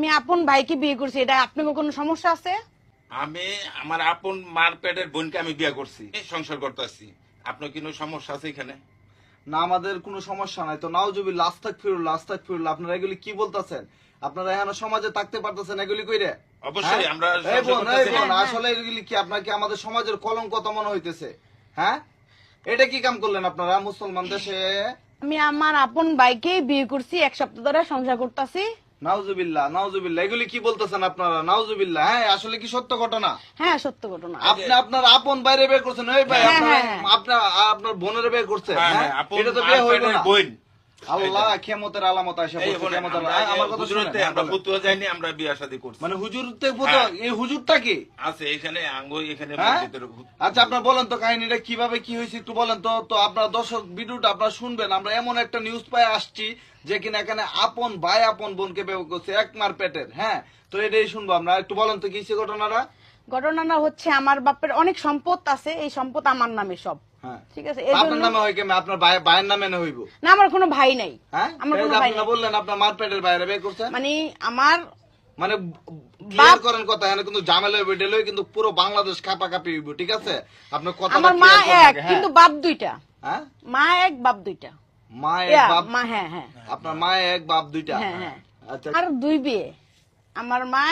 আমি আপন ভাইকে বিয়ে করছি, এটা আপনার কোনো সমস্যা আছে? আমি আমার আপন মার পেটের বোনকে আমি বিয়ে করছি, এই সংসার করতেছি। আপনার কোনো সমস্যা আছে এখানে? না, আমাদের কোনো সমস্যা নাই তো। নাউজুবিল্লাহ, আস্তাগফিরুল্লাহ, আস্তাগফিরুল্লাহ। আপনারা এগুলি কি বলতেছেন? আপনারা এখানে সমাজে থাকতে পারতেছেন এগুলি কইরে? অবশ্যই আমরা এই বোন, সংসার এই করতেছি। বোন, আসলে এগুলি কি আপনার কি আমাদের সমাজের কলঙ্ক তো মনে হইতেছে? হ্যাঁ, এটা কি কাম করলেন আপনারা মুসলমান দেশে? আমি আমার আপন ভাইকেই বিয়ে করছি, 1 সপ্তাহ ধরে সংসার করতেছি। নাউজুবিল্লাহ, নাউজুবিল্লাহ, এগুলি কি বলতেছেন আপনারা? নাউজুবিল্লাহ। হ্যাঁ, আসলে কি সত্য ঘটনা? হ্যাঁ, সত্য ঘটনা। আপনি আপনার আপন বাইরে বের করছেন? ওই ভাই, হ্যাঁ, আপনার হ্যাঁ। আপনার আপনার বোনের বের করছেন? হ্যাঁ, হ্যাঁ, হ্যাঁ, আপন এটা তো মার বিয়ে হইল পেটের না। বোন। আল্লাহ, ক্ষমতার আলামত আসে এই বলছে, বোন, ক্ষমতার আমরা আলামত। আমার কথা হুজুরতে শুনেন, আমরা বলেন। ফুতুয়া যাইনি, আমরা বিয়ে শাদী করছি। মানে হুজুরতে হ্যাঁ। এই হুজুরটা কি? আছে এখানে আঙ্গ এখানে হ্যাঁ? মসজিদের আচ্ছা, আপনার বলেন তো কাহিনীটা কিভাবে কি হয়েছে একটু বলেন তো। তো আপনার দর্শক ভিডিওটা আপনারা শুনবেন। আমরা এমন একটা নিউজ পাই আসছি যে কিনা এখানে আপন ভাই আপন বোনকে বিয়ে করছে, এক মার পেটের। হ্যাঁ, তো এটাই শুনবো আমরা। একটু বলেন তো কি হয়েছে ঘটনাটা। ঘটনাটা হচ্ছে, আমার বাপের অনেক সম্পদ আছে, এই সম্পদ আমার নামে সব। হ্যাঁ, ঠিক আছে, এই আপনার জন্য নামে হয় কেমন? আপনার ভাইয়ের নামে না হইব? না, আমার কোনো ভাই নাই। হ্যাঁ, আমার এই কোনো যে ভাই আপনি নাই। বললেন আপনার মার পেটের বাইরে বিয়ে করছেন। মানে আমার মানে বাপ করেন কথা, এখানে কিন্তু ঝামেলা হইব, এটা লইয়া কিন্তু পুরো বাংলাদেশ কাপাকাপি হইব। ঠিক আছে, আপনার কথা আমার মা এক, কিন্তু বাপ দুইটা। হ্যাঁ, মা এক, বাপ দুইটা। মা এক ইয়া, বাপ, মা, হ্যাঁ হ্যাঁ আপনার মা এক বাপ দুইটা। হ্যাঁ হ্যাঁ। আচ্ছা, আর 2 বিয়ে। আমার মা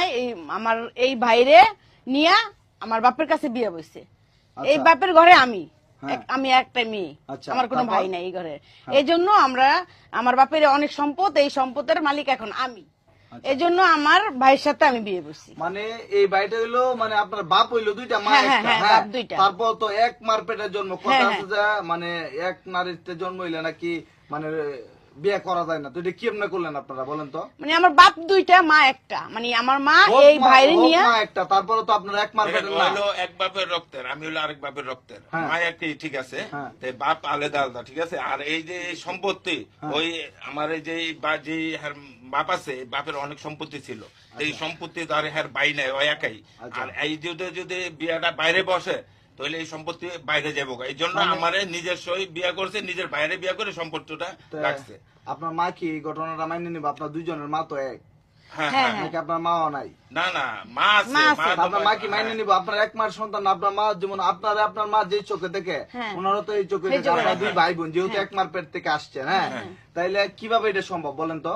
আমার এই ভাইরে নিয়া আমার বাপের কাছে বিয়ে বসছে। এই আচ্ছা। বাপের ঘরে আমি হ্যাঁ। আমি একটা মেয়ে, আচ্ছা, আমার কোনো তারপর? ভাই নাই এই ঘরে। এই জন্য আমার বাপের অনেক সম্পদ, এই সম্পদের মালিক এখন আমি। আচ্ছা। এই জন্য আমার ভাইয়ের সাথে আমি বিয়ে বসছি। মানে এই বাড়িটা হইলো, মানে আপনার বাপ হইলো দুইটা, মা হ্যাঁ, একটা। হ্যাঁ, হ্যাঁ, বাপ দুইটা। তারপর তো এক মার পেটের জন্ম। কথা হ্যাঁ, আছে যে মানে এক নারীতে জন্ম হইলে নাকি মানে বিয়ে করা যায় না। তো এটা কি এমনি করলেন আপনারা বলেন তো? মানে আমার বাপ দুইটা, মা একটা। মানে আমার মা হোক এই ভাইরে হোক নিয়া মা একটা, তারপরে তো আপনার এক মার পেটের না। হলো এক বাপের রক্তের, আমি হলো আরেক বাপের রক্তের। হ্যাঁ। মা একটি, ঠিক আছে, হ্যাঁ। তো বাপ আলাদা আলাদা, ঠিক আছে। আর এই যে সম্পত্তি, ওই আমার এই যে যে হ্যার বাপ আছে, বাপের অনেক সম্পত্তি ছিল। তো এই সম্পত্তি তো আর হ্যার বাই নাই, ওই একাই। আচ্ছা। আর এই যদি বিয়াটা বাইরে বসে তাহলে এই সম্পত্তি বাইরে যাবো। এই জন্য আমার নিজস্বই বিয়া করছে, নিজের বাইরে বিয়া করে সম্পত্তিটা তো রাখছে। আপনার মা কি এই ঘটনাটা মাইনে নিব? আপনার দুইজনের মা তো এক, হ্যাঁ হ্যাঁ, হ্যাঁ। নাকি আপনার মাও নাই? না না, মা আছে, মা আছে। মা তো- আপনার মা কি মাইনে নিব? আপনার এক মার সন্তান, আপনার মা যেমন আপনার মা যে চোখে দেখে, হ্যাঁ। ওনারও তো এই চোখে এই দেখে। চোখে আপনার দেখে। 2 ভাই বোন যেহেতু এক মার পেট থেকে আসছেন। হ্যাঁ, তাইলে কিভাবে এটা সম্ভব বলেন তো?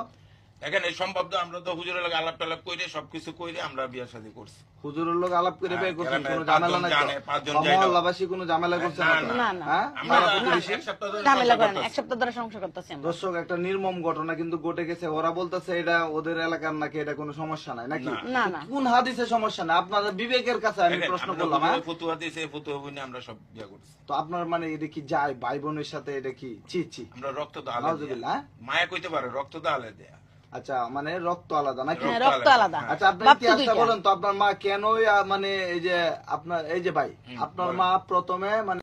এখানে সম্ভব তো, আমরা তো হুজুরের লগে আলাপ টালাপ করে সবকিছু করে আমরা বিয়ে শাদী করছি। হুজুরের লোক আলাপ করে বিয়ে করছেন, গ্রামে কোনো ঝামেলা নাই তো? 5 জন যাইলো। মহল্লাবাসী কোনো ঝামেলা করছে না, না তো? না, না। হ্যাঁ, আমরা পাড়া প্রতিবেশী? এক সপ্তাহ ধরে ঝামেলা সংসার করেন, করতেছি। 1 সপ্তাহ ধরে সংসার করতেছি আমরা। দর্শক, একটা নির্মম ঘটনা কিন্তু ঘটে গেছে। ওরা বলতেছে এটা ওদের এলাকার নাকি, এটা কোনো সমস্যা নাই নাকি? না, না। কোন হাদিসে সমস্যা নাই? আপনাদের বিবেকের কাছে আমি দেখেন, প্রশ্ন আমরা করলাম। হ্যাঁ, হুজুরের ফতুয়া দিয়েছে, এই ফতুয়া বইনে আমরা সব বিয়ে করছি। তো আপনার মানে এটা কি যায় ভাই বোনের সাথে? এটা কি ছি ছি? আমরা রক্ত তো আলাদা নাউজুবিল্লাহ, হ্যাঁ? মায়া কইতে পারে, রক্ত তো আলাদা দেয়া। আচ্ছা, মানে রক্ত আলাদা নাকি? হ্যাঁ, রক্ত রক্ত আলাদা। আলাদা। আচ্ছা, আপনার বাপ তো ইতিহাসটা দুইটা। বলেন তো। আপনার মা কেন মানে এই যে আপনার এই যে ভাই, আপনার মা প্রথমে মানে